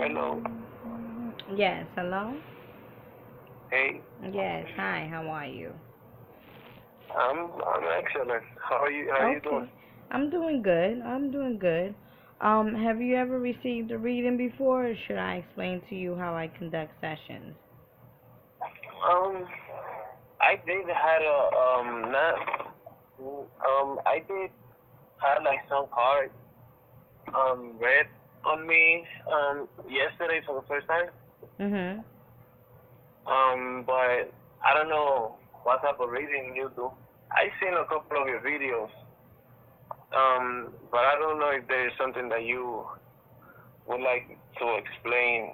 Hello. Yes, hello? Hey. Yes, hi, how are you? I'm excellent. How you doing? Okay, I'm doing good. I'm doing good. Have you ever received a reading before, or should I explain to you how I conduct sessions? Um, I did had a not I did had like some card read on me yesterday for the first time. Mm-hmm. But I don't know what type of reading you do. I seen a couple of your videos. But I don't know if there is something that you would like to explain.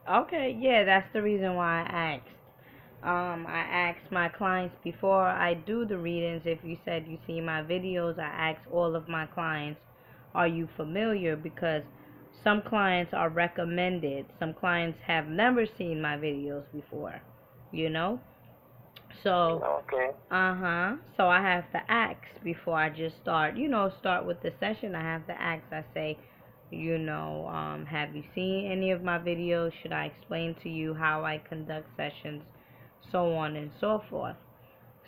Okay, yeah, that's the reason why I asked. I ask my clients before I do the readings. If you said you see my videos, I ask all of my clients, are you familiar? Because some clients are recommended. Some clients have never seen my videos before, you know? So, Okay. So I have to ask before I just start with the session. I have to ask. I say, have you seen any of my videos? Should I explain to you how I conduct sessions? So on and so forth.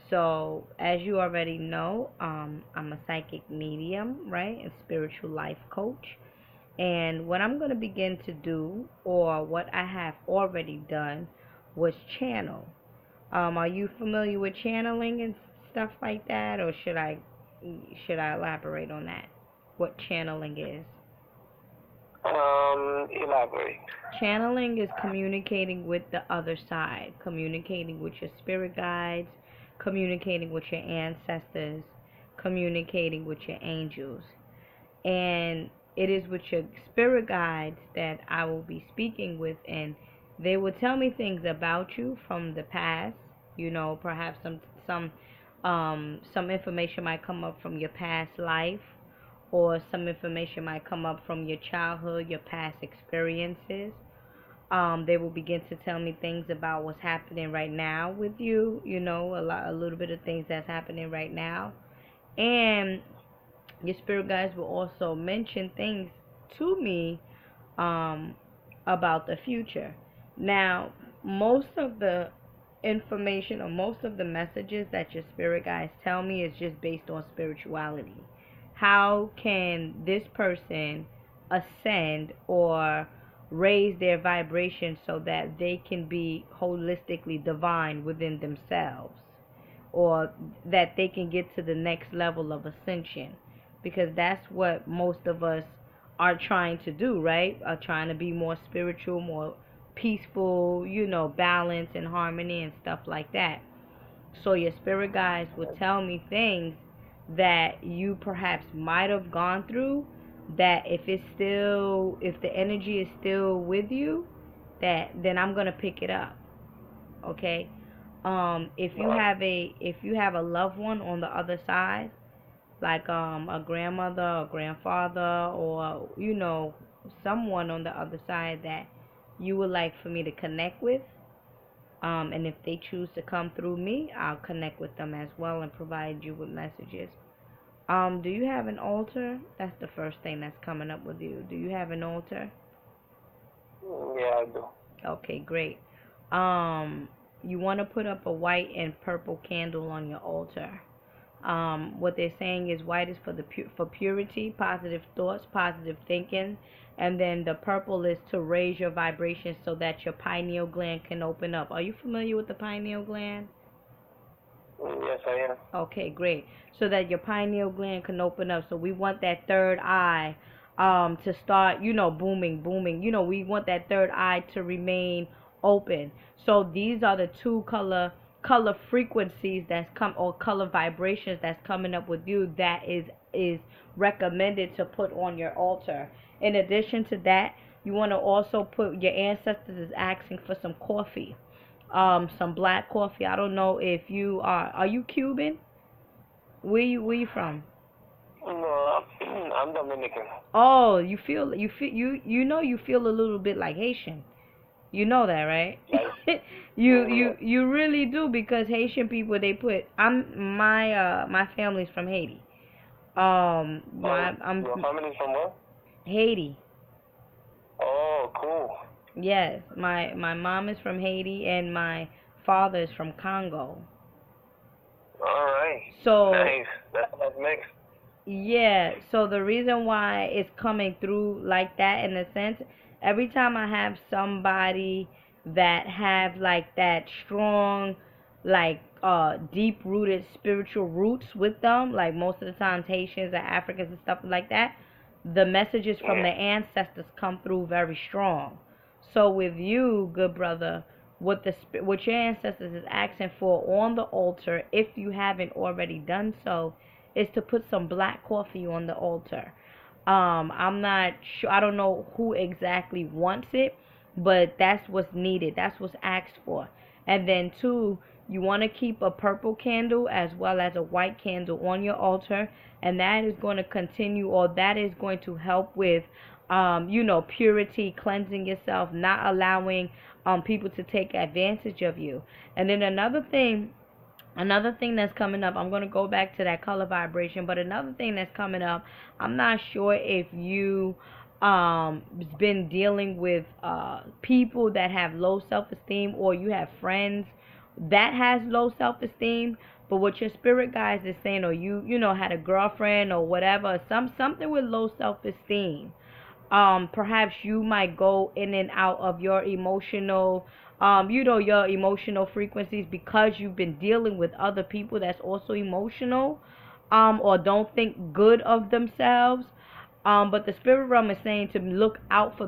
So, as you already know, I'm a psychic medium, right? And spiritual life coach. And what I'm going to begin to do, or what I have already done, was channel. Are you familiar with channeling and stuff like that, or should I elaborate on that? What channeling is? Elaborate. Channeling is communicating with the other side, communicating with your spirit guides, communicating with your ancestors, communicating with your angels. And it is with your spirit guides that I will be speaking with, and they will tell me things about you from the past. Perhaps some information might come up from your past life, or some information might come up from your childhood, your past experiences. They will begin to tell me things about what's happening right now with you. A little bit of things that's happening right now, and your spirit guides will also mention things to me um, about the future. Now, most of the information or most of the messages that your spirit guides tell me is just based on spirituality. How can this person ascend or raise their vibration so that they can be holistically divine within themselves, or that they can get to the next level of ascension, because that's what most of us are trying to do, right? Are trying to be more spiritual, more peaceful, balance and harmony and stuff like that. So your spirit guides will tell me things that you perhaps might have gone through, that if the energy is still with you, that then I'm going to pick it up. Okay? If you have a loved one on the other side, like a grandmother or grandfather, or someone on the other side that you would like for me to connect with, and if they choose to come through me, I'll connect with them as well and provide you with messages. Do you have an altar? That's the first thing that's coming up with you. Do you have an altar? Yeah, I do. Okay, great. Um, you want to put up a white and purple candle on your altar. What they're saying is white is for purity, positive thoughts, positive thinking, and then the purple is to raise your vibration so that your pineal gland can open up. Are you familiar with the pineal gland? Yes, I am. Okay, great. So that your pineal gland can open up. So we want that third eye to start, booming, booming. We want that third eye to remain open. So these are the two color frequencies that's come, or color vibrations that's coming up with you, that is recommended to put on your altar. In addition to that, you want to also put, your ancestors is asking for some coffee, some black coffee. I don't know if are you Cuban? Where you from? No, I'm Dominican. Oh, you feel a little bit like Haitian. You know that, right? Right? you Yeah. you you really do, because Haitian people, they put, my family's from Haiti. Oh, I'm your family from where? Haiti. Oh, cool. Yes, my mom is from Haiti and my father is from Congo. All right. So Nice. That's a nice mix. yeah, so the reason why it's coming through like that in a sense, every time I have somebody that have like that strong, like deep rooted spiritual roots with them, like most of the times Haitians or Africans and stuff like that, the messages from Yeah. the ancestors come through very strong. So with you, good brother, what your ancestors is asking for on the altar, if you haven't already done so, is to put some black coffee on the altar. I'm not sure. I don't know who exactly wants it, but that's what's needed. That's what's asked for. And then two, you want to keep a purple candle as well as a white candle on your altar, and that is going to continue, or that is going to help with, purity, cleansing yourself, not allowing people to take advantage of you. And then another thing that's coming up, I'm going to go back to that color vibration, but another thing that's coming up, I'm not sure if you been dealing with people that have low self-esteem, or you have friends that has low self-esteem. But what your spirit guides is saying, or you had a girlfriend or whatever, something with low self-esteem, perhaps you might go in and out of your emotional, your emotional frequencies, because you've been dealing with other people that's also emotional, or don't think good of themselves. But the spirit realm is saying to look out for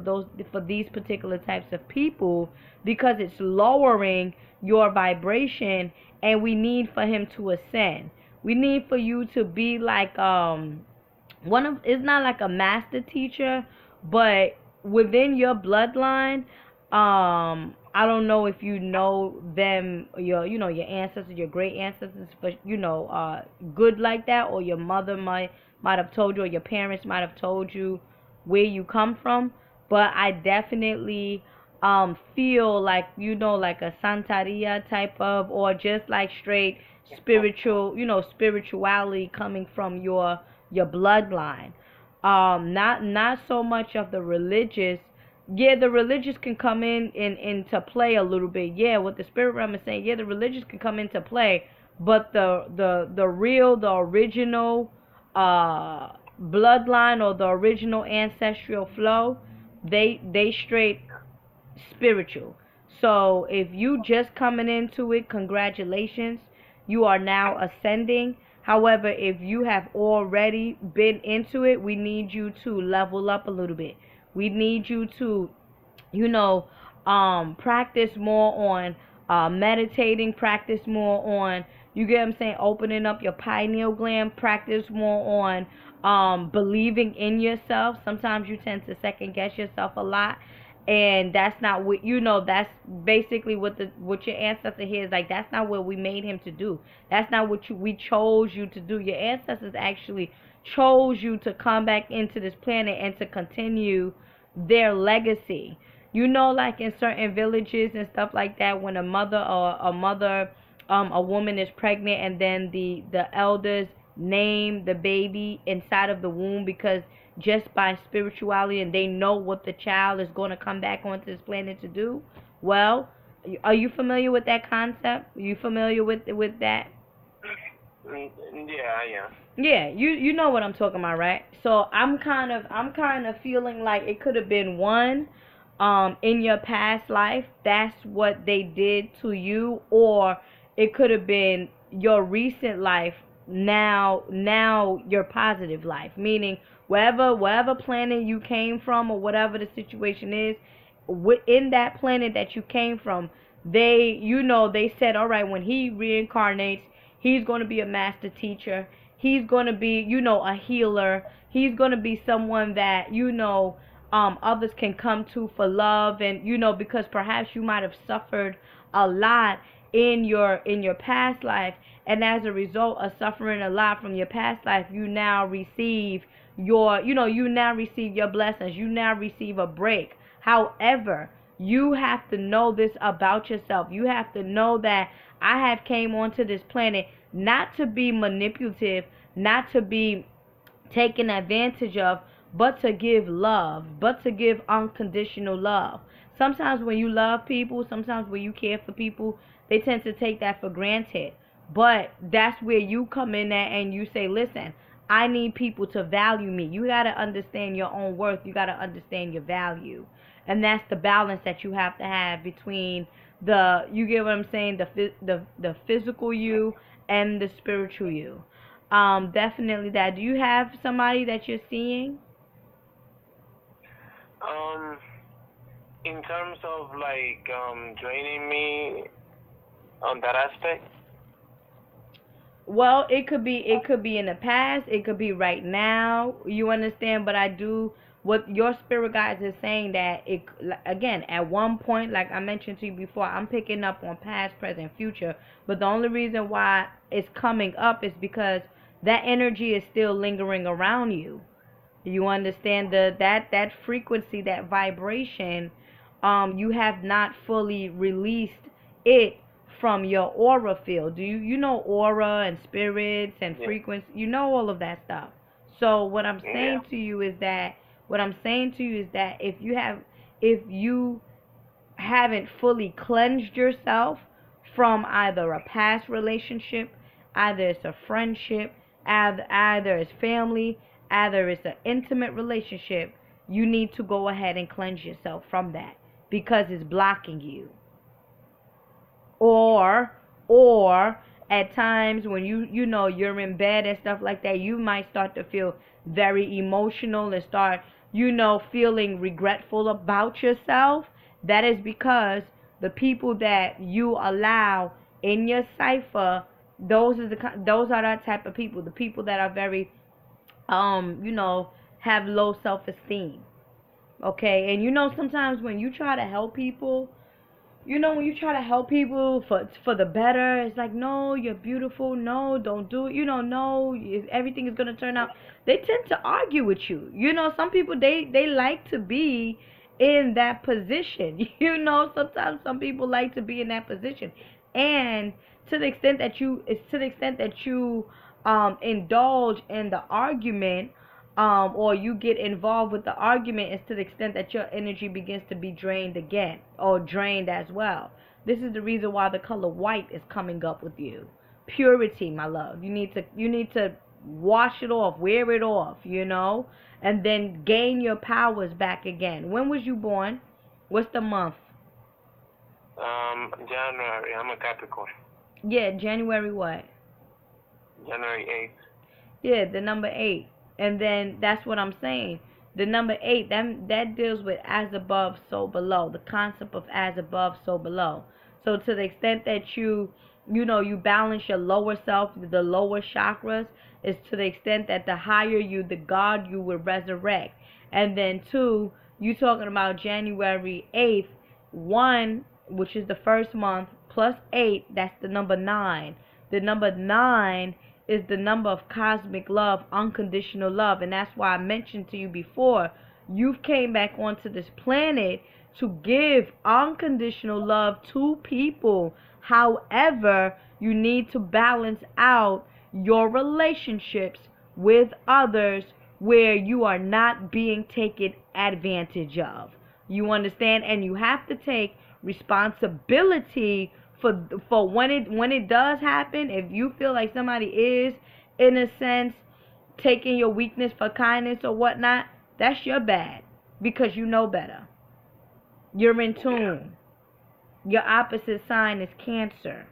these particular types of people, because it's lowering your vibration, and we need for him to ascend. We need for you to be like one of, it's not like a master teacher, but within your bloodline, I don't know if you know them, your ancestors, your great ancestors, but good like that, or your mother might have told you, or your parents might have told you where you come from. But I definitely feel like, like a santeria type of, or just like straight spiritual, spirituality coming from your bloodline. Not so much of the religious. Yeah, the religious can come in into play a little bit. Yeah, what the spirit realm is saying, yeah, the religious can come into play, but the real, the original bloodline, or the original ancestral flow, they straight spiritual. So if you just coming into it, congratulations. You are now ascending. However, if you have already been into it, we need you to level up a little bit. We need you to, you know, practice more on meditating, practice more on, you get what I'm saying, opening up your pineal gland, practice more on believing in yourself. Sometimes you tend to second guess yourself a lot, and that's not what, that's basically what your ancestor here is like. That's not what we made him to do. That's not what we chose you to do. Your ancestors actually chose you to come back into this planet and to continue their legacy. Like in certain villages and stuff like that, when a woman is pregnant, and then the elders name the baby inside of the womb, because just by spirituality, and they know what the child is going to come back onto this planet to do. Well, are you familiar with that concept? Are you familiar with that? Yeah, I am. Yeah, you know what I'm talking about, right? So I'm kind of feeling like it could have been one, in your past life, that's what they did to you, or it could have been your recent life, now your positive life, meaning wherever planet you came from, or whatever the situation is within that planet that you came from, they said, all right, when he reincarnates, he's going to be a master teacher. He's going to be, a healer. He's going to be someone that, others can come to for love. And, because perhaps you might have suffered a lot in your past life. And as a result of suffering a lot from your past life, you now receive your blessings. You now receive a break. However, you have to know this about yourself. You have to know that I have came onto this planet not to be manipulative, not to be taken advantage of, but to give love, but to give unconditional love. Sometimes when you love people, sometimes when you care for people, they tend to take that for granted. But that's where you come in at and you say, listen, I need people to value me. You got to understand your own worth. You got to understand your value. And that's the balance that you have to have between the, you get what I'm saying, the physical you and the spiritual you. Definitely that. Do you have somebody that you're seeing? Um, in terms of like draining me on that aspect. Well, it could be in the past, it could be right now. You understand? But I do what your spirit guides is saying that it again at one point, like I mentioned to you before, I'm picking up on past, present, future. But the only reason why it's coming up is because that energy is still lingering around you. You understand that frequency, that vibration, you have not fully released it from your aura field. Do you know aura and spirits and Yeah. frequency? You know all of that stuff. So what I'm Yeah. saying to you is that if you haven't fully cleansed yourself from either a past relationship, either it's a friendship, either it's family, either it's an intimate relationship, you need to go ahead and cleanse yourself from that because it's blocking you. Or at times when you're in bed and stuff like that, you might start to feel very emotional and start feeling regretful about yourself. That is because the people that you allow in your cipher, those are that type of people, the people that are very have low self-esteem. Okay? And sometimes when you try to help people, when you try to help people for the better, it's like, no, you're beautiful. No, don't do it. No, everything is gonna turn out. They tend to argue with you. Some people they like to be in that position. Sometimes some people like to be in that position, and to the extent that you indulge in the argument, or you get involved with the argument, is to the extent that your energy begins to be drained again or drained as well. This is the reason why the color white is coming up with you. Purity, my love. You need to wash it off, wear it off, and then gain your powers back again. When was you born? What's the month? January. I'm a Capricorn. Yeah, January what? January 8th. Yeah, the number 8. And then that's what I'm saying. The number 8, that deals with as above, so below. The concept of as above, so below. So to the extent that you balance your lower self, the lower chakras, is to the extent that the higher you, the God you will resurrect. And then 2, you talking about January 8th, 1, which is the first month, plus 8, that's the number 9. The number 9 is the number of cosmic love, unconditional love. And that's why I mentioned to you before, you've came back onto this planet to give unconditional love to people. However, you need to balance out your relationships with others where you are not being taken advantage of. You understand? And you have to take responsibility for when it does happen. If you feel like somebody is, in a sense, taking your weakness for kindness or whatnot, that's your bad, because you know better. You're in tune. Your opposite sign is Cancer.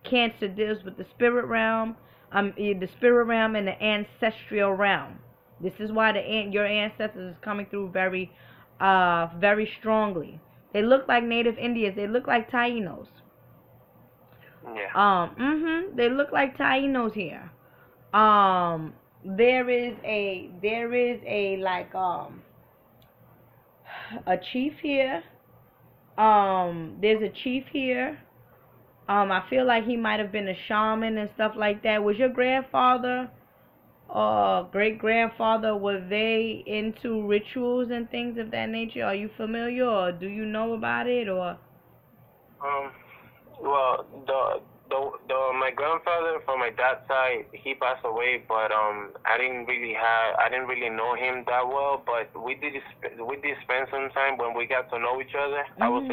Cancer deals with the spirit realm, the spirit realm and the ancestral realm. This is why your ancestors is coming through very strongly. They look like native Indians. They look like Tainos. Yeah. They look like Tainos here. There is a like a chief here. There's a chief here. I feel like he might have been a shaman and stuff like that. Was your grandfather or great grandfather, were they into rituals and things of that nature? Are you familiar, or do you know about it, or? Well, the my my grandfather from my dad's side, he passed away, but I didn't really know him that well, but we did spend some time when we got to know each other. I was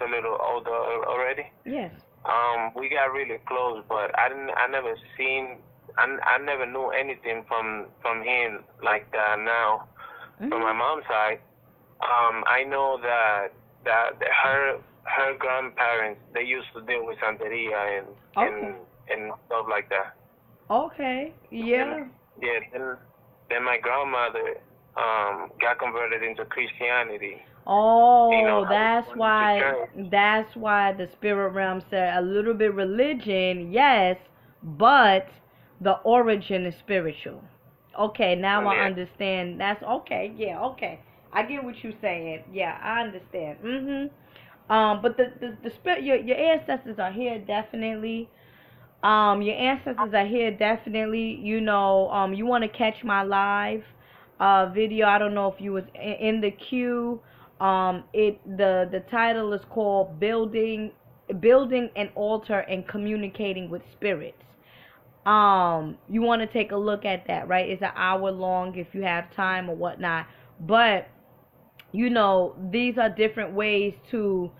a little older already. Yes. We got really close, but I never knew anything from him like that. Now, from my mom's side, I know that her grandparents, they used to deal with Santeria and stuff like that. Okay. Yeah. And, yeah. Then my grandmother got converted into Christianity. Oh, You know, that's why the spirit realm said a little bit religion, yes, but the origin is spiritual. Okay, now I understand. That's okay. Yeah, okay. I get what you're saying. Yeah, I understand. But the spirit, your ancestors are here definitely. Your ancestors are here definitely. You want to catch my live video. I don't know if you was in the queue. The title is called Building an Altar and Communicating with Spirits. You want to take a look at that, right? It's an hour long if you have time or whatnot. But these are different ways to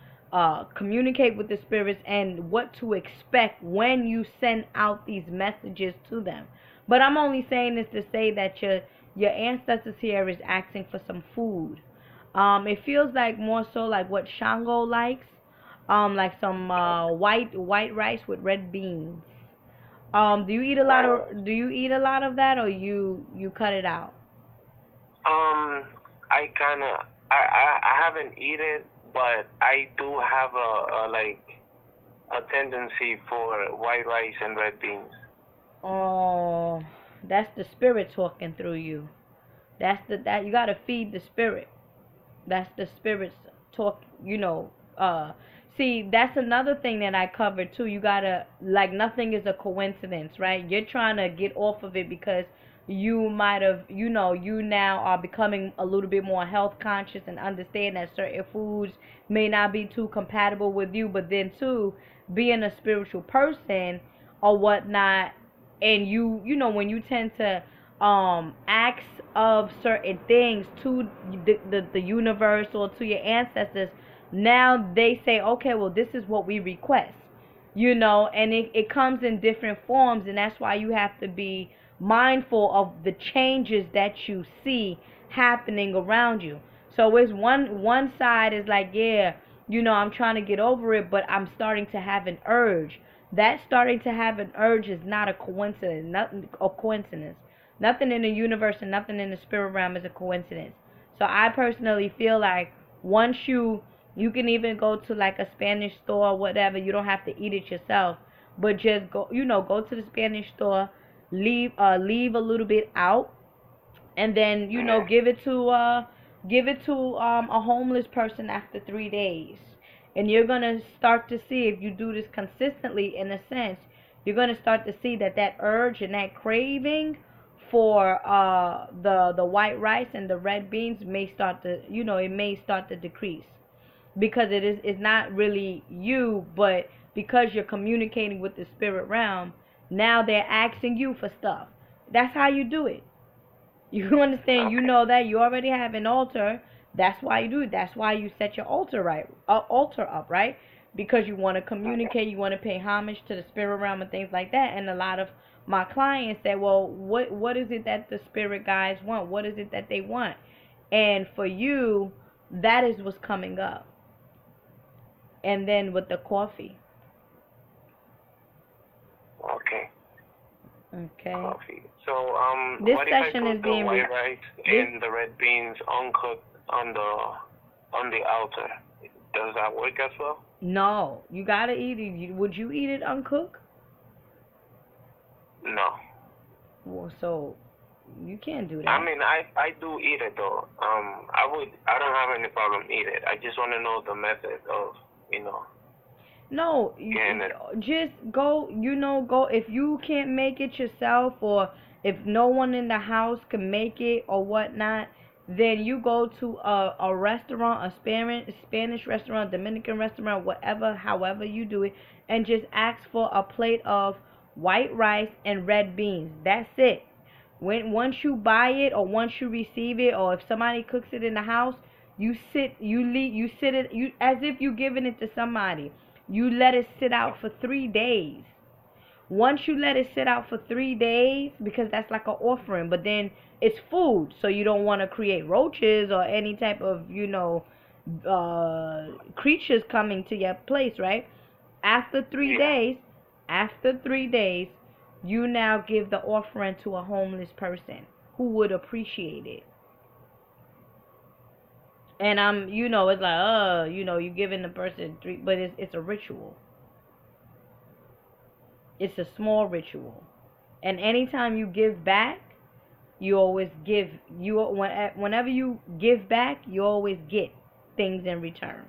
communicate with the spirits and what to expect when you send out these messages to them. But I'm only saying this to say that your ancestors here is asking for some food. It feels like more so like what Shango likes, like some white rice with red beans. Do you eat a lot of that, or you cut it out? I kind of I haven't eaten, but I do have a tendency for white rice and red beans. Oh, that's the spirit talking through you. That you gotta feed the spirit. That's the spirit's talk. See, that's another thing that I covered too. You gotta, like, nothing is a coincidence, right? You're trying to get off of it because you might have, you now are becoming a little bit more health conscious and understand that certain foods may not be too compatible with you. But then too, being a spiritual person or whatnot, and when you tend to ask of certain things to the universe or to your ancestors, now they say, okay, well, this is what we request, and it comes in different forms, and that's why you have to be mindful of the changes that you see happening around you. So it's one side is like, yeah, I'm trying to get over it, but I'm starting to have an urge. That starting to have an urge is not a coincidence. Nothing in the universe and nothing in the spirit realm is a coincidence. So I personally feel like once you can even go to like a Spanish store or whatever. You don't have to eat it yourself, but just go to the Spanish store, leave a little bit out, and then give it to a homeless person after 3 days. And you're gonna start to see, if you do this consistently, in a sense, you're gonna start to see that urge and that craving for the white rice and the red beans may start to it may start to decrease, because it's not really you, but because you're communicating with the spirit realm, now they're asking you for stuff. That's how you do it. You understand? Okay. You know that you already have an altar. That's why you do it. That's why you set your altar up, right? Because you want to communicate, you want to pay homage to the spirit realm and things like that. And a lot of my clients say, well, what is it that the spirit guides want? What is it that they want? And for you, that is what's coming up. And then with the coffee. Okay. Okay. Coffee. So this what session if I is put being the white rice and the red beans uncooked on the altar? Does that work as well? No, you gotta eat it. Would you eat it uncooked? No. Well, so you can't do that. I mean, I do eat it though. I don't have any problem eating it. I just want to know the method of No, just go. Go if you can't make it yourself, or if no one in the house can make it or whatnot. Then you go to a restaurant, a Spanish restaurant, Dominican restaurant, whatever, however you do it, and just ask for a plate of white rice, and red beans. That's it. Once you buy it or once you receive it, or if somebody cooks it in the house, you sit it, you as if you giving it to somebody. You let it sit out for 3 days. Once you let it sit out for 3 days, because that's like an offering, but then it's food, so you don't want to create roaches or any type of, creatures coming to your place, right? After three Yeah. days, after 3 days, you now give the offering to a homeless person who would appreciate it. And it's like, you're giving the person three, but it's a ritual. It's a small ritual. And anytime you give back, you always give. Whenever you give back, you always get things in return.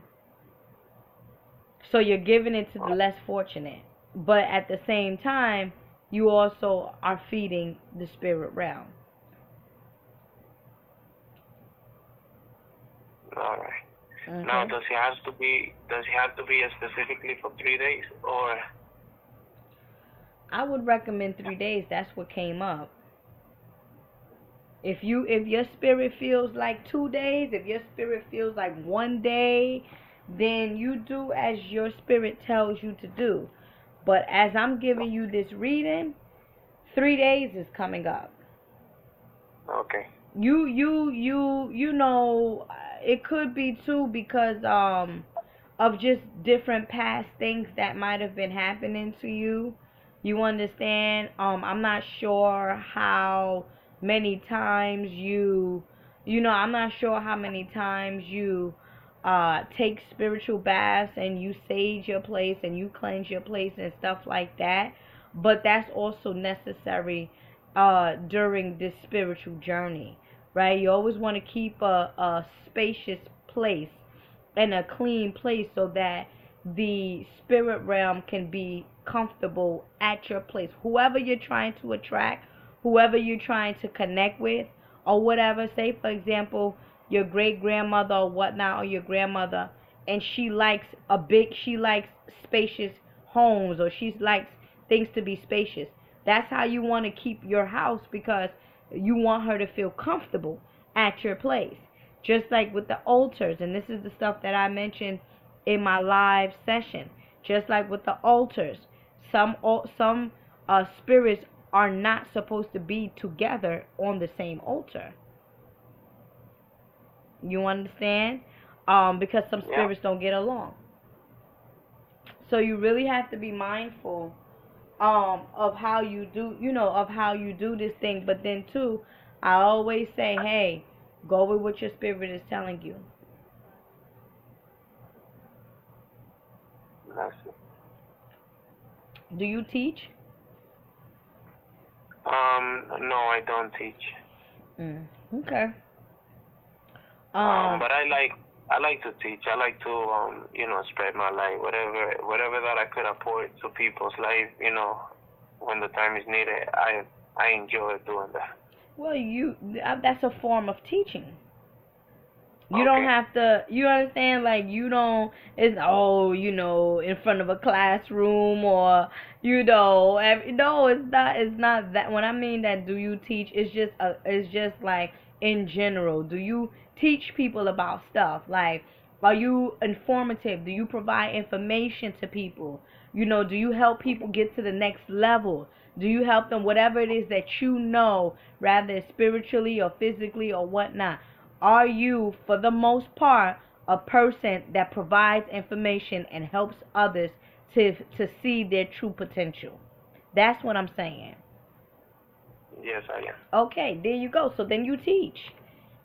So you're giving it to the less fortunate, but at the same time, you also are feeding the spirit realm. All right. Now, Okay. does it have to be specifically for 3 days, or? I would recommend 3 days. That's what came up. If your spirit feels like 2 days, if your spirit feels like one day, then you do as your spirit tells you to do. But as I'm giving you this reading, 3 days is coming up. Okay. It could be too, because of just different past things that might have been happening to you. You understand? I'm not sure how many times I'm not sure how many times you take spiritual baths and you sage your place and you cleanse your place and stuff like that. But that's also necessary during this spiritual journey, right? You always want to keep a spacious place and a clean place so that the spirit realm can be comfortable at your place. Whoever you're trying to attract, whoever you're trying to connect with, or whatever. Say, for example, your great grandmother or whatnot, or your grandmother, and she likes spacious homes, or she likes things to be spacious. That's how you want to keep your house, because you want her to feel comfortable at your place. Just like with the altars, and this is the stuff that I mentioned in my live session. Just like with the altars, some spirits are not supposed to be together on the same altar. You understand? Because some Yeah. spirits don't get along. So you really have to be mindful of how you do, this thing. But then too, I always say, hey, go with what your spirit is telling you. That's it. Do you teach? No, I don't teach. Okay. Um, But I like to teach. I like to spread my light, whatever that I could afford to people's life. When the time is needed, I enjoy doing that. well, that's a form of teaching. You don't Okay. have to, you understand, like, you don't, it's, in front of a classroom, or, no, it's not that. When I mean that, do you teach, it's just like, in general, do you teach people about stuff? Like, are you informative? Do you provide information to people? Do you help people get to the next level? Do you help them, whatever it is that rather spiritually or physically or whatnot? Are you, for the most part, a person that provides information and helps others to see their true potential? That's what I'm saying. Yes, I am. Okay, there you go. So then you teach.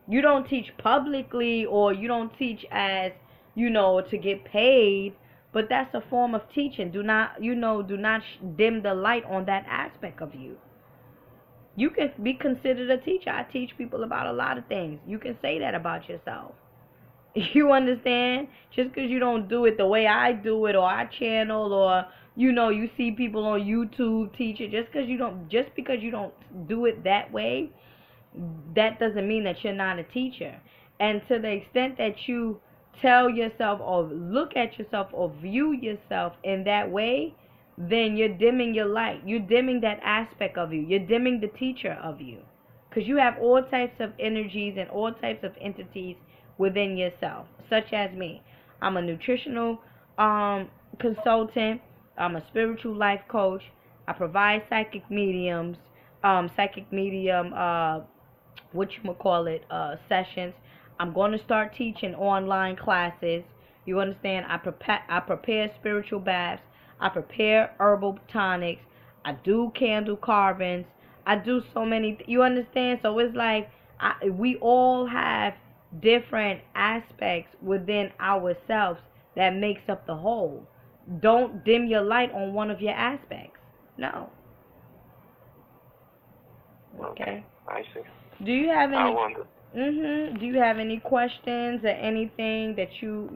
You don't teach publicly, or you don't teach as, to get paid, but that's a form of teaching. Do not dim the light on that aspect of you. You can be considered a teacher. I teach people about a lot of things. You can say that about yourself. You understand? Just because you don't do it the way I do it, or I channel, or you see people on YouTube teach it. Just because you don't do it that way, that doesn't mean that you're not a teacher. And to the extent that you tell yourself, or look at yourself, or view yourself in that way, then you're dimming your light. You're dimming that aspect of you. You're dimming the teacher of you. Because you have all types of energies and all types of entities within yourself, such as me. I'm a nutritional consultant. I'm a spiritual life coach. I provide psychic medium, sessions. I'm going to start teaching online classes. You understand? I prepare spiritual baths. I prepare herbal tonics. I do candle carvings. I do so many. You understand? So it's like we all have different aspects within ourselves that makes up the whole. Don't dim your light on one of your aspects. No. Okay, Okay. I see. Do you have I any wonder. Do you have any questions or anything that you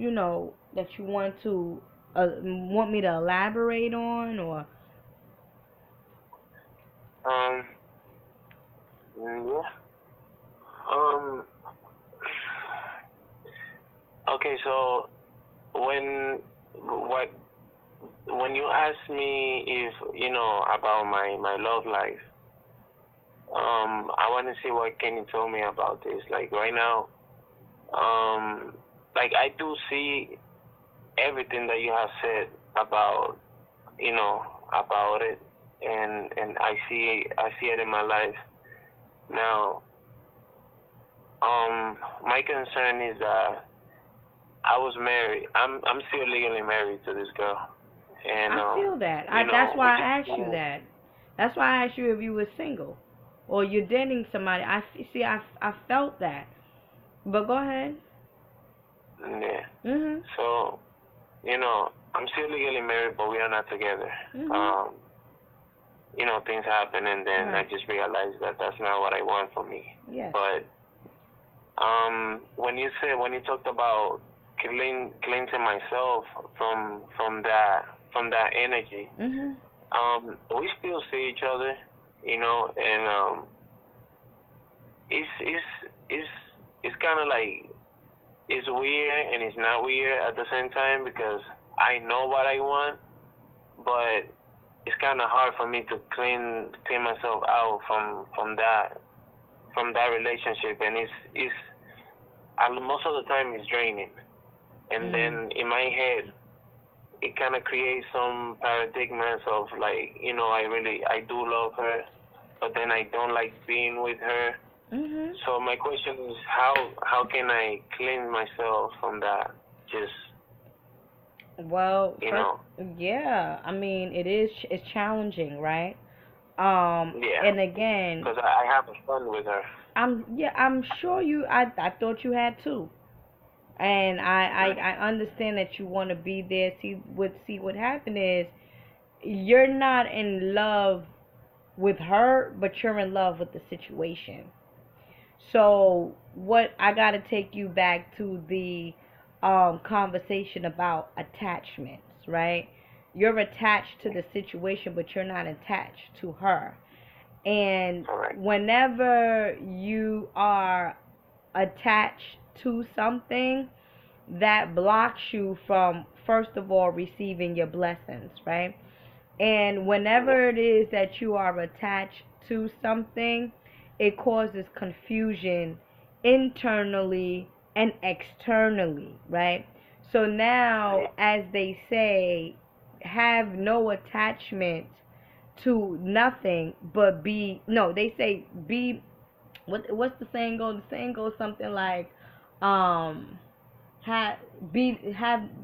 want me to elaborate on, or Um, yeah. Um, okay, so when what when you ask me if about my love life, I want to see what Kenny told me about this. Like right now, like I do see everything that you have said about about it, and I see it in my life now. My concern is that I was married. I'm still legally married to this girl, and I feel that. That's we why just I asked you that. That's why I asked you if you were single or you're dating somebody. I felt that. But go ahead. yeah. Mhm. So I'm still legally married, but we are not together. Mhm. Things happen, and then I Right. just realized that that's not what I want for me. Yes. But when you talked about cleansing myself from that energy, Mhm. we still see each other, and it's it's kind of like it's weird and it's not weird at the same time because I know what I want, but it's kind of hard for me to clean myself out from that relationship, and it's most of the time it's draining. And then in my head, it kind of creates some paradigms of like, I do love her, but then I don't like being with her. Mhm. So my question is, how can I clean myself from that? Just Well, you first, know, yeah. I mean, it's challenging, right? yeah, And again, because I have a son with her. I'm sure I thought you had too. And Right. I understand that you want to be there. See what happened is you're not in love with her, but you're in love with the situation. So what I got to take you back to the conversation about attachments, right? You're attached to the situation, but you're not attached to her. And Correct. whenever you are attached to something, that blocks you from, first of all, receiving your blessings, right? And Yeah. whenever it is that you are attached to something, it causes confusion internally and externally, right? So now, as they say, have no attachment to nothing, but be, no, they say be, what's the saying go? The saying goes something like, um have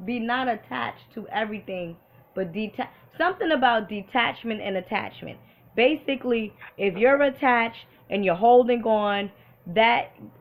be not attached to everything, but something about detachment and attachment. Basically, if you're attached and you're holding on,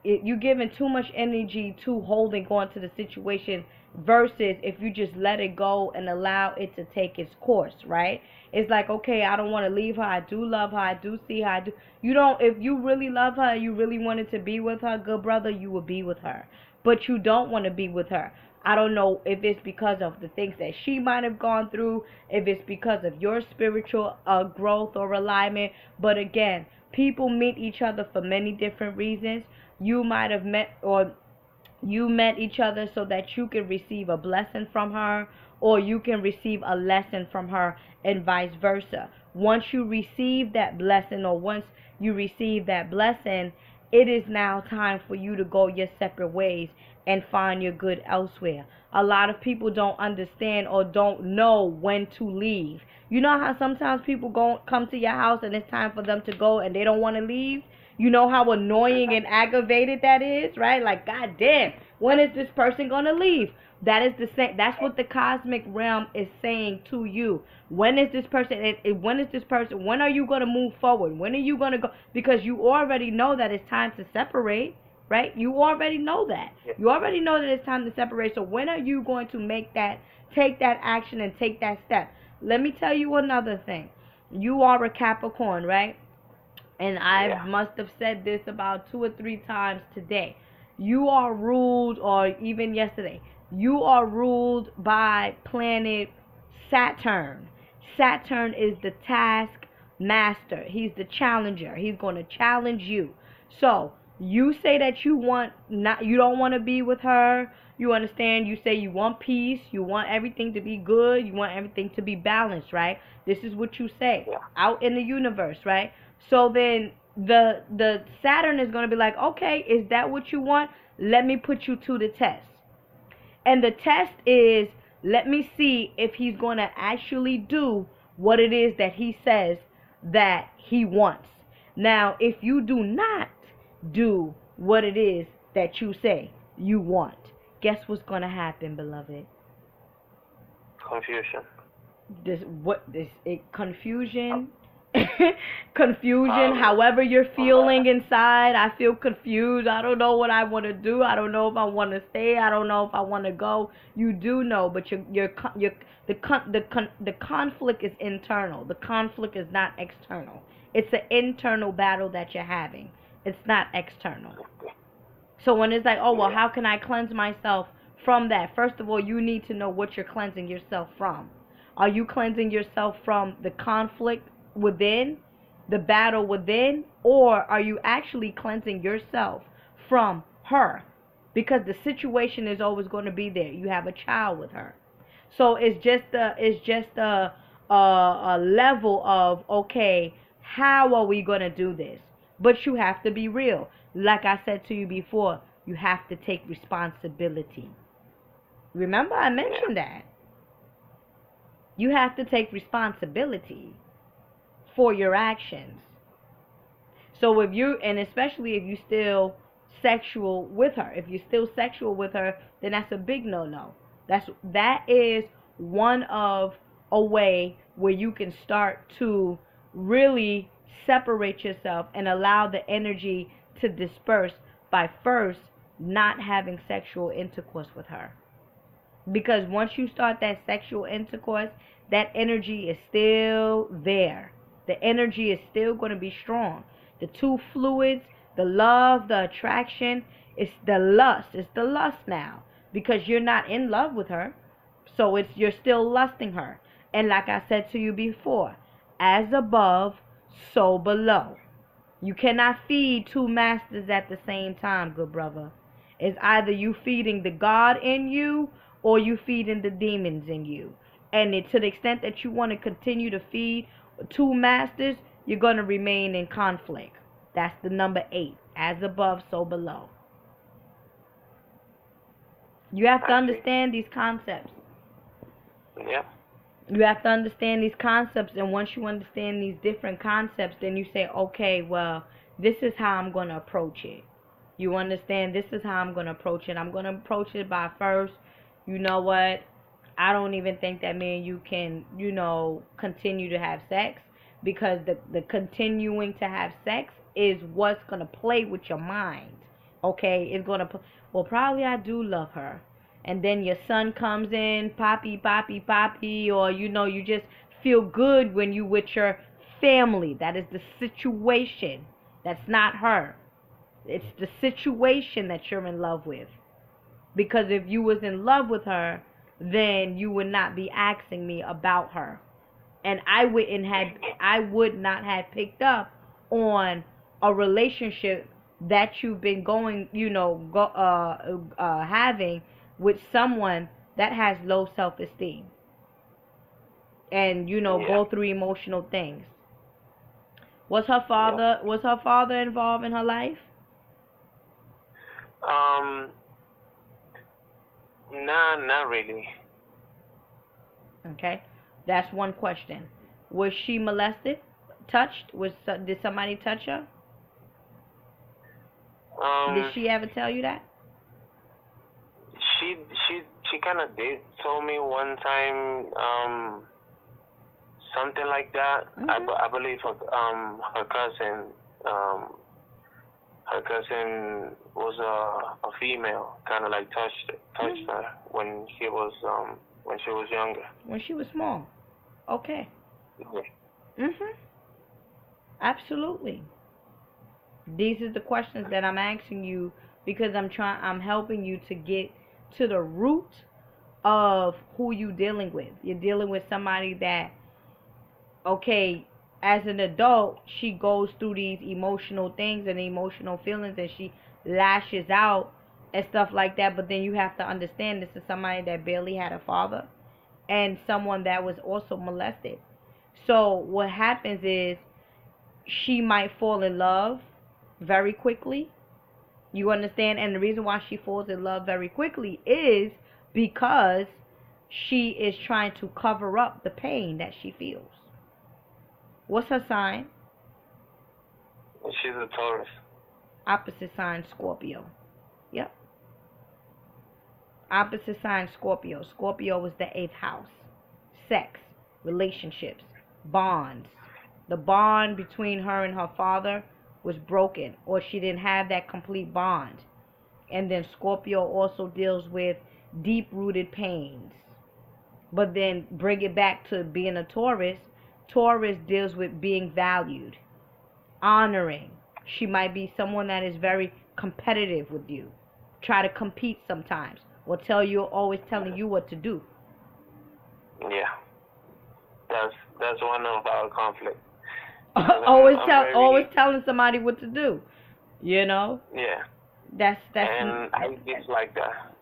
you're giving too much energy to holding on to the situation versus if you just let it go and allow it to take its course, right? It's like, okay, I don't want to leave her. I do love her. I do see her. I do. You don't. If you really love her, you really wanted to be with her, good brother, you will be with her. But you don't want to be with her. I don't know if it's because of the things that she might have gone through, if it's because of your spiritual growth or alignment. But again, people meet each other for many different reasons. You might have met, or you met each other so that you could receive a blessing from her, or you can receive a lesson from her, and vice versa. Once you receive that blessing, or once you receive that blessing, it is now time for you to go your separate ways and find your good elsewhere. A lot of people don't understand or don't know when to leave. You know how sometimes people come to your house and it's time for them to go and they don't want to leave? You know how annoying and aggravated that is, right? Like, God damn, when is this person going to leave? That is the same. That's what the cosmic realm is saying to you. When is this person? When is this person? When are you going to move forward? When are you going to go? Because you already know that it's time to separate, right? You already know that. You already know that it's time to separate. So when are you going to take that action and take that step? Let me tell you another thing. You are a Capricorn, right? And I must have said this about 2 or 3 times today. You are ruled, or even yesterday, you are ruled by planet Saturn. Saturn is the task master. He's the challenger. He's going to challenge you. So you say that you don't want to be with her. You understand? You say you want peace. You want everything to be good. You want everything to be balanced, right? This is what you say out in the universe, right? So then the Saturn is going to be like, okay, is that what you want? Let me put you to the test. And the test is, let me see if he's going to actually do what it is that he says that he wants. Now, if you do not do what it is that you say you want, guess what's going to happen, beloved? Confusion. Confusion. Confusion, however you're feeling inside. I feel confused. I don't know what I want to do. I don't know if I want to stay. I don't know if I want to go. You do know, but the conflict is internal. The conflict is not external. It's an internal battle that you're having. It's not external. So when it's like, oh, well, how can I cleanse myself from that? First of all, you need to know what you're cleansing yourself from. Are you cleansing yourself from the conflict within, the battle within, or are you actually cleansing yourself from her? Because the situation is always going to be there. You have a child with her. So it's just a level of, okay, how are we going to do this? But you have to be real. Like I said to you before, you have to take responsibility. Remember I mentioned that. You have to take responsibility for your actions. So if you, and especially if you're still sexual with her, then that's a big no-no. That is one of a way where you can start to really separate yourself and allow the energy to disperse by first not having sexual intercourse with her. Because once you start that sexual intercourse, that energy is still there. The energy is still going to be strong. The two fluids, the love, the attraction, it's the lust. It's the lust now. Because you're not in love with her. So you're still lusting her. And like I said to you before, as above, so below. You cannot feed two masters at the same time, good brother. It's either you feeding the God in you or you feeding the demons in you. And to the extent that you want to continue to feed two masters, you're going to remain in conflict. That's the number 8. As above, so below. You have to understand these concepts. Yeah. You have to understand these concepts, and once you understand these different concepts, then you say, okay, well, this is how I'm going to approach it. You understand? This is how I'm going to approach it. I'm going to approach it by first, you know what? I don't even think that me and you can, continue to have sex, because the continuing to have sex is what's going to play with your mind. Okay? It's going to, well, probably I do love her. And then your son comes in, poppy, poppy, poppy, or, you just feel good when you with your family. That is the situation. That's not her. It's the situation that you're in love with. Because if you was in love with her, then you would not be asking me about her. And I would not have picked up on a relationship that you've been having with someone that has low self-esteem and Yeah. go through emotional things. Yeah. Was her father involved in her life? Um. Nah, not really. Okay, that's one question. Was she molested? Touched? Did somebody touch her? Did Um. she ever tell you that? She she she kind of did told me one time. Something like that. Mhm. I believe her cousin um her cousin was a female, kind of like touched Mhm. her when she was younger. When she was small. Okay. Yeah. Mhm. Absolutely. These are the questions that I'm asking you because I'm helping you to get to the root of who you dealing with. You're dealing with somebody that, okay, as an adult, she goes through these emotional things and emotional feelings and she lashes out and stuff like that, but then you have to understand this is somebody that barely had a father and someone that was also molested. So what happens is she might fall in love very quickly. You understand? And the reason why she falls in love very quickly is because she is trying to cover up the pain that she feels. What's her sign? She's a Taurus. Opposite sign Scorpio. Yep. Opposite sign Scorpio. Scorpio is the eighth house. Sex, relationships, bonds. The bond between her and her father was broken, or she didn't have that complete bond. And then Scorpio also deals with deep rooted pains. But then bring it back to being a Taurus. Taurus deals with being valued, honoring. She might be someone that is very competitive with you. Try to compete sometimes. Or tell you always telling you what to do. Yeah. That's one of our conflicts because I'm Always very telling somebody what to do. You know? yeah, That's and I dislike that.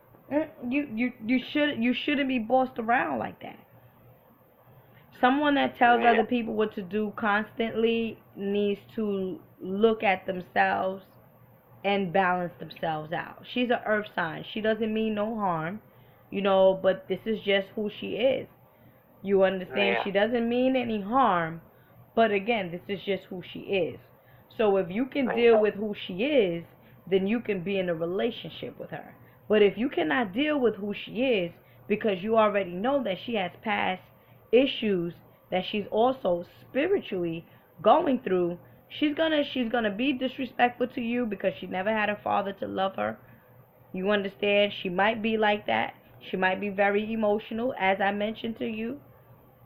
you shouldn't be bossed around like that. Someone that tells Yeah. other people what to do constantly needs to look at themselves and balance themselves out. She's an earth sign. She doesn't mean no harm, but this is just who she is. You understand? Yeah. She doesn't mean any harm, but again, this is just who she is. So if you can deal Yeah. with who she is, then you can be in a relationship with her. But if you cannot deal with who she is because you already know that she has past issues that she's also spiritually going through, she's going to be disrespectful to you because she never had a father to love her. You understand? She might be like that. She might be very emotional as I mentioned to you.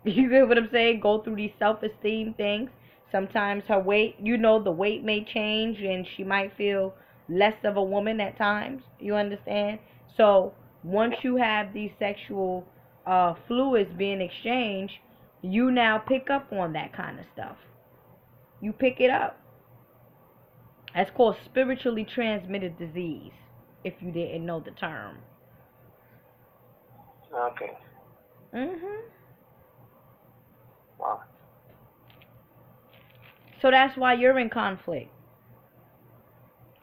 You get what I'm saying? Go through these self-esteem things. Sometimes her weight, the weight may change and she might feel less of a woman at times. You understand? So once Yeah. you have these sexual fluids being exchanged, you now pick up on that kind of stuff. You pick it up. That's called spiritually transmitted disease, if you didn't know the term. Okay. Mhm. Wow. So that's why you're in conflict.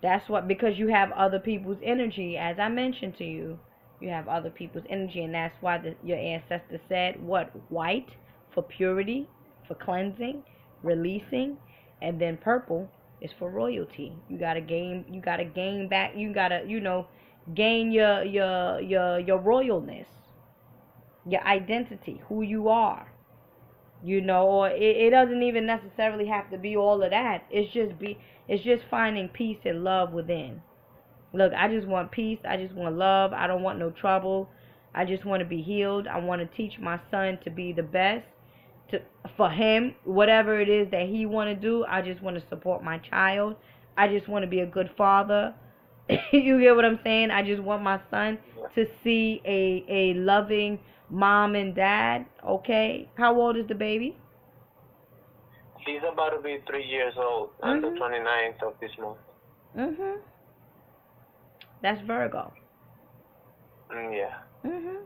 That's what, because you have other people's energy, as I mentioned to you. You have other people's energy, and that's why your ancestors said what? White for purity, for cleansing, releasing, and then purple is for royalty. You gotta gain back. You gotta, gain your royalness, your identity, who you are. Or it doesn't even necessarily have to be all of that. It's just finding peace and love within. Look, I just want peace. I just want love. I don't want no trouble. I just want to be healed. I want to teach my son to be the best to for him, whatever it is that he want to do. I just want to support my child. I just want to be a good father. You get what I'm saying? I just want my son Yeah. to see a loving mom and dad. Okay, how old is the baby? He's about to be 3 years old on the Mhm. 29th of this month. Mhm. That's Virgo. Yeah. Mhm.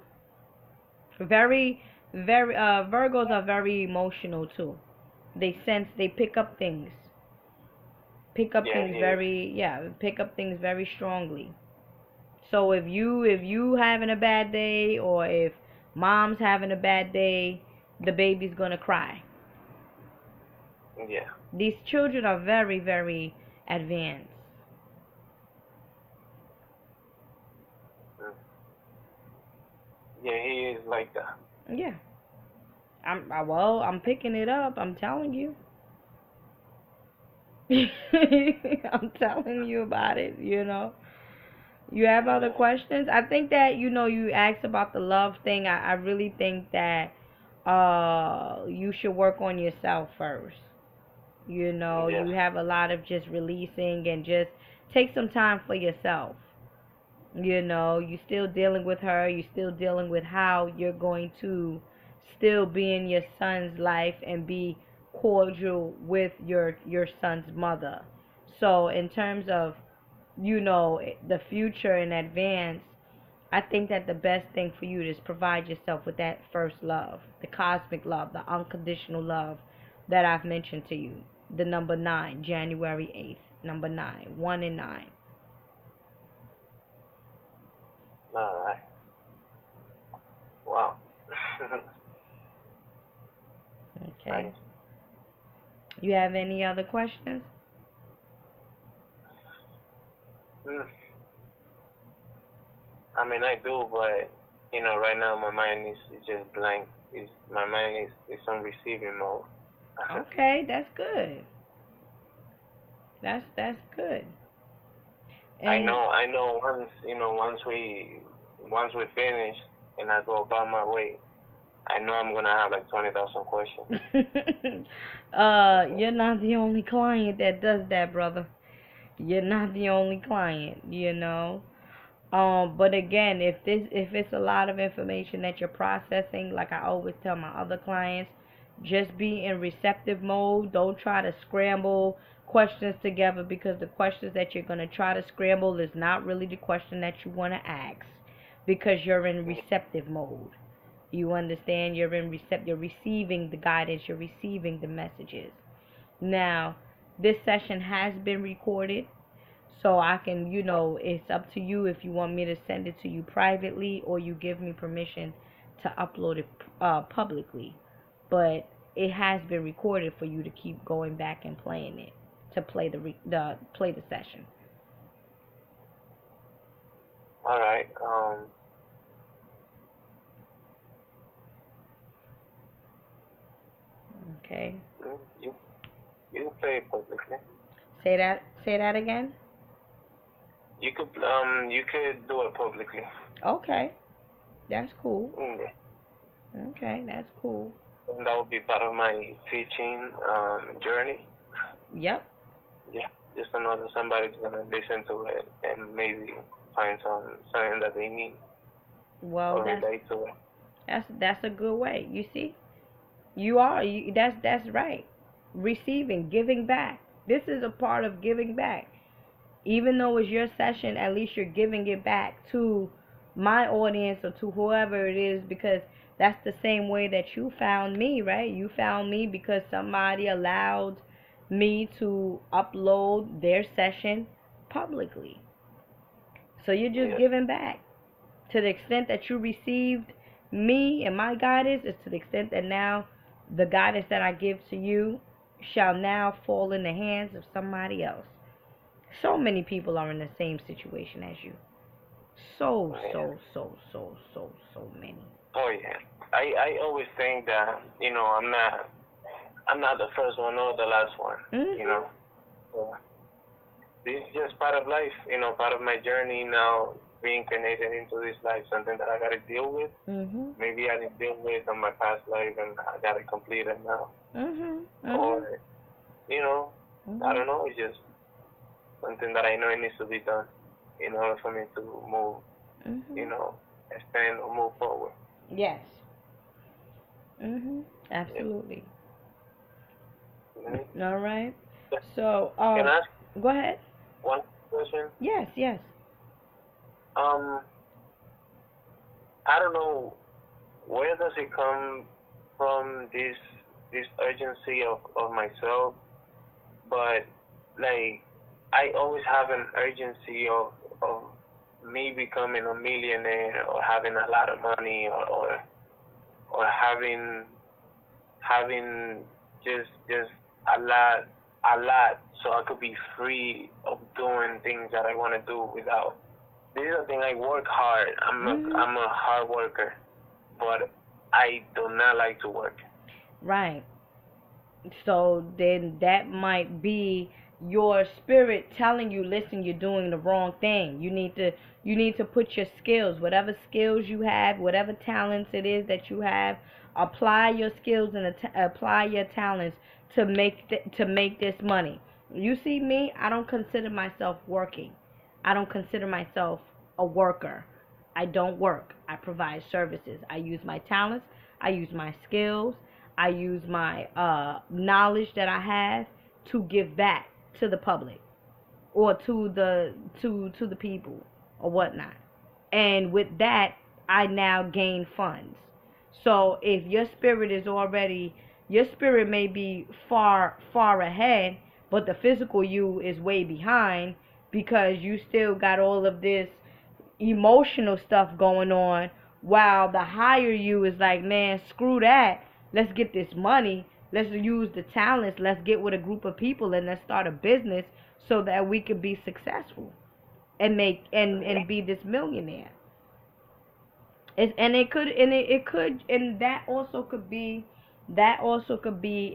Very, very. Virgos are very emotional too. They sense. They pick up things. Pick up Yeah, things he is. very. Yeah. Pick up things very strongly. So if you having a bad day, or if mom's having a bad day, the baby's gonna cry. Yeah. These children are very, very advanced. Mm. Yeah, he is like that. Yeah. I'm picking it up. I'm telling you. I'm telling you about it, you know. You have other Yeah. questions? I think that, you asked about the love thing. I really think that you should work on yourself first. Yeah. You have a lot of just releasing, and just take some time for yourself. You still dealing with her, you still dealing with how you're going to still be in your son's life and be cordial with your son's mother. So in terms of, the future in advance, I think that the best thing for you is provide yourself with that first love, the cosmic love, the unconditional love that I've mentioned to you. The number 9, January 8th, number 9, 1 and 9. All right. Wow. Okay. Nice. You have any other questions? Mm. I mean, I do, but right now my mind is just blank. Is my mind is on receiving mode. Okay, that's good. That's good. I And know. I know. Once we finish and I go about my way, I know I'm gonna have like 20,000 questions. you're not the only client that does that, brother. You're not the only client. But again, if it's a lot of information that you're processing, like I always tell my other clients, just be in receptive mode. Don't try to scramble questions together, because the questions that you're gonna try to scramble is not really the question that you want to ask, because you're in receptive mode. You understand? You're receiving the guidance, you're receiving the messages. Now, this session has been recorded, so I can, it's up to you if you want me to send it to you privately, or you give me permission to upload it publicly. But it has been recorded for you to keep going back and playing it, to play the session. All right. Okay. You you play it publicly. Say that again. You could do it publicly. Okay. That's cool. Mm. Okay, that's cool. And that would be part of my teaching journey. Yep. Yeah. Just another somebody's gonna listen to it and maybe find something that they need Well, or relate to it. that's a good way. You see? That's right. Receiving, giving back. This is a part of giving back. Even though it's your session, at least you're giving it back to my audience, or to whoever it is, because that's the same way that you found me, right? You found me because somebody allowed me to upload their session publicly. So you're just Yes. giving back. To the extent that you received me and my guidance, is to the extent that now the guidance that I give to you shall now fall in the hands of somebody else. So many people are in the same situation as you. So, Yeah. so, so, so, so, so many. Oh yeah. I always think that I'm not the first one or the last one. You Mhm. know. So this is just part of life. Part of my journey now, reincarnated into this life, something that I gotta deal with. Mhm. Maybe I didn't deal with on my past life and I gotta complete it now. Mhm. Mhm. Or you know, I Mhm. don't know. It's just something that I know it needs to be done in order for me to move, Mhm. expand or move forward. Yes. Mhm. Yeah. Absolutely. Mhm. All right. So, Can I ask go ahead. one question? Yes. Yes. Um, I don't know where does it come from, this urgency of myself? But like, I always have an urgency of me becoming a millionaire, or having a lot of money, or having just a lot, so I could be free of doing things that I want to do without. This is the thing. I work hard. Mhm. I'm a hard worker, but I do not like to work. Right. So then that might be your spirit telling you, listen, you're doing the wrong thing. You need to put your skills, whatever skills you have, whatever talents it is that you have, apply your skills and apply your talents to make this money. You see me, I don't consider myself working. I don't consider myself a worker. I don't work. I provide services. I use my talents, I use my skills, I use my knowledge that I have to give back to the public, or to the people, or whatnot. And with that, I now gain funds. So if your spirit may be far ahead, but the physical you is way behind, because you still got all of this emotional stuff going on, while the higher you is like, man, screw that, let's get this money, let's use the talents, let's get with a group of people and let's start a business so that we could be successful and make and be this millionaire. And it could it could, and that also could be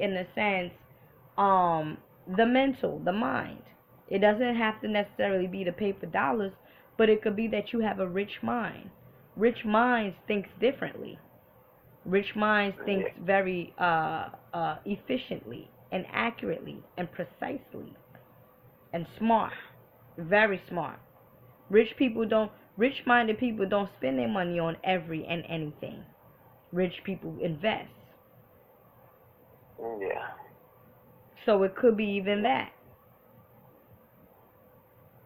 in a sense, um the mental, the mind. It doesn't have to necessarily be the paper dollars, but it could be that you have a rich mind. Rich minds thinks differently. Rich minds thinks Yeah, very efficiently and accurately and precisely and smart, very smart. Rich minded people don't spend their money on every and anything. Rich people invest. yeah. So it could be even that.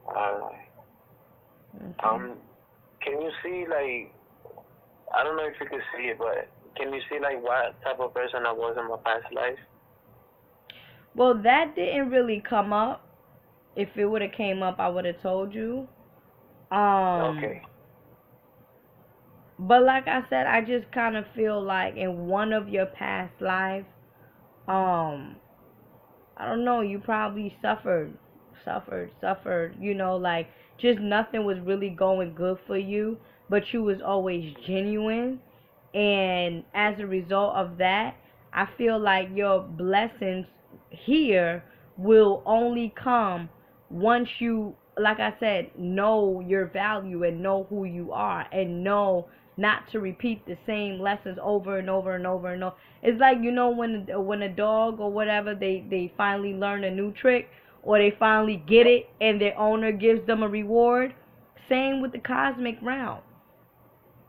Alright. Okay. Um, can you see, like, I don't know if you can see it, but can you see like what type of person I was in my past life? Well, that didn't really come up. If it would have came up, I would have told you. Um, Okay. but like I said, I just kind of feel like in one of your past lives, um, I don't know, you probably suffered, like just nothing was really going good for you, but you was always genuine. And as a result of that, I feel like your blessings here will only come once you, like I said, know your value and know who you are, and know not to repeat the same lessons over and over and over and over. It's like, when a dog or whatever, they finally learn a new trick, or they finally get it and their owner gives them a reward. Same with the cosmic realm.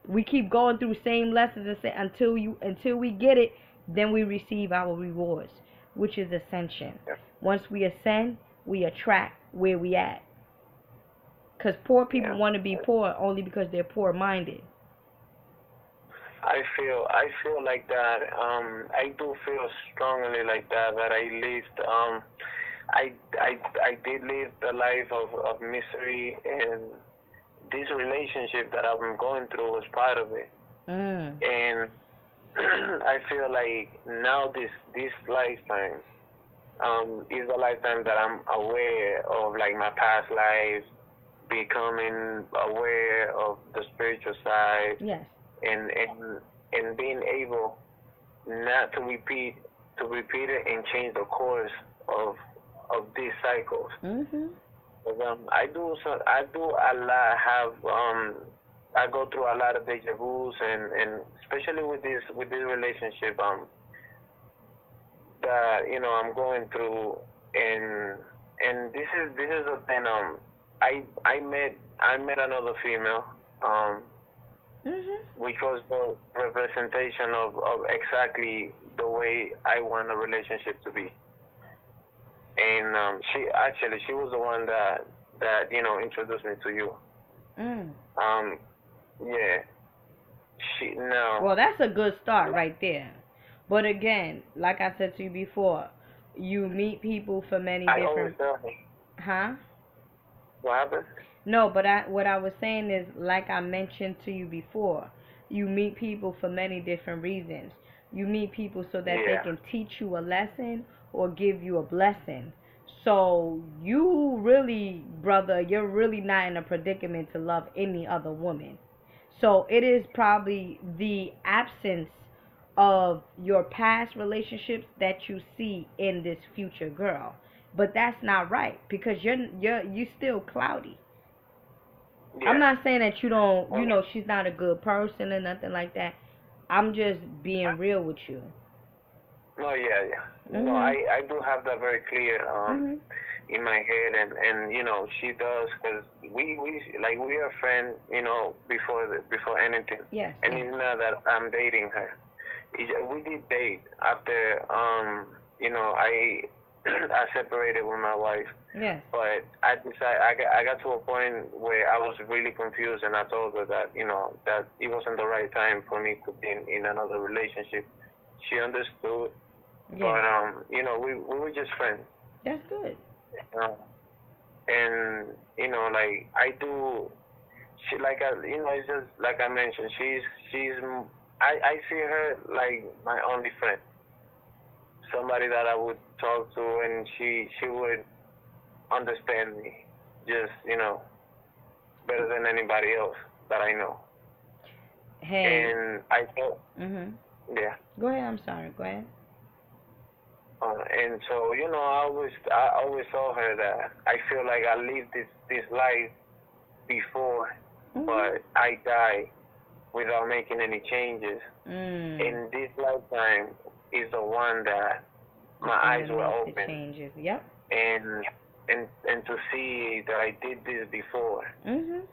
We keep going through same lessons and say, until we get it, then we receive our rewards, which is ascension. Yeah. Once we ascend, we attract where we at. Because poor people Yeah. want to be poor only because they're poor minded. I feel like that. I do feel strongly like that. That I lived. I did live the life of misery, and this relationship that I'm going through was part of it. Mm. And I feel like now this lifetime is the lifetime that I'm aware of, like, my past lives, becoming aware of the spiritual side, Yes. and being able not to repeat it and change the course of these cycles. Mhm. 'Cause, I do a lot have I go through a lot of deja vus, and especially with this relationship that I'm going through, and this is the thing. I met another female, um Mhm. which was the representation of exactly the way I want a relationship to be. And she was the one that introduced me to you. Mm. Um, yeah, No. Well, that's a good start right there. But again, like I said to you before, you meet people for many I always different. tell her. Huh? What happened? No, but what I was saying is, like I mentioned to you before, you meet people for many different reasons. You meet people so that they Yeah. can teach you a lesson or give you a blessing. So you really, brother, you're really not in a predicament to love any other woman. So it is probably the absence of your past relationships that you see in this future girl. But that's not right because you still cloudy. I'm Yeah. not saying that you don't, Um, she's not a good person or nothing like that. I'm just being real with you. no, yeah, yeah. No, Mhm. I do have that very clear Mhm. in my head, and she does, because we are friends, before anything, Yes. and Yes. it's not that I'm dating her. We did date after I I separated with my wife. Yes. But I decided I got to a point where I was really confused, and I told her that that it wasn't the right time for me to be in another relationship. She understood, Yes. but we were just friends. That's good. Uh, and like I do, she like it's just like I mentioned. I see her like my only friend, somebody that I would talk to, and she would understand me, just better than anybody else that I know. Hey. And I thought, Mhm. yeah. Go ahead. I'm sorry. Go ahead. And so I always told her that I feel like I lived this life before, Mhm. but I die without making any changes. Mm. And this lifetime is the one that It's my the eyes one to were make the open, changes. Yep. and and to see that I did this before, Mhm.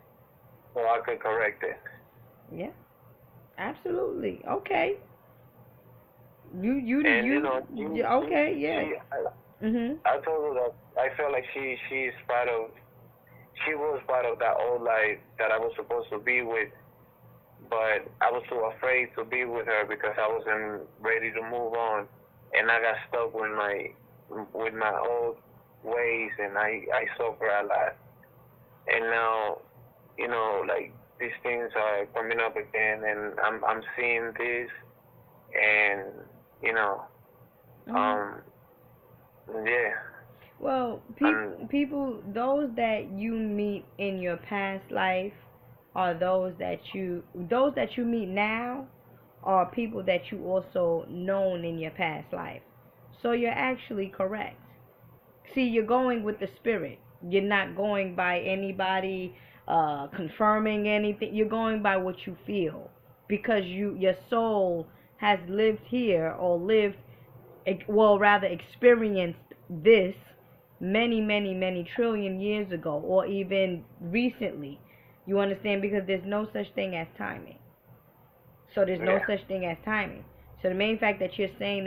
so I could correct it. Yeah. Absolutely. Okay. And Yeah, okay. Yeah. Mhm. I told her that I felt like she was part of that old life that I was supposed to be with, but I was too afraid to be with her because I wasn't ready to move on, and I got stuck with my old ways, and I suffer a lot. And now, like these things are coming up again, and I'm seeing this, and you know, Mhm. um, yeah, Well, and those that you meet in your past life are those that you meet now are people that you also known in your past life. So you're actually correct. See, you're going with the spirit. You're not going by anybody confirming anything. You're going by what you feel because your soul has lived here or lived, well, rather experienced this many, many, many trillion years ago or even recently. You understand? Because there's no such thing as timing. So there's no yeah. such thing as timing. So the main fact that you're saying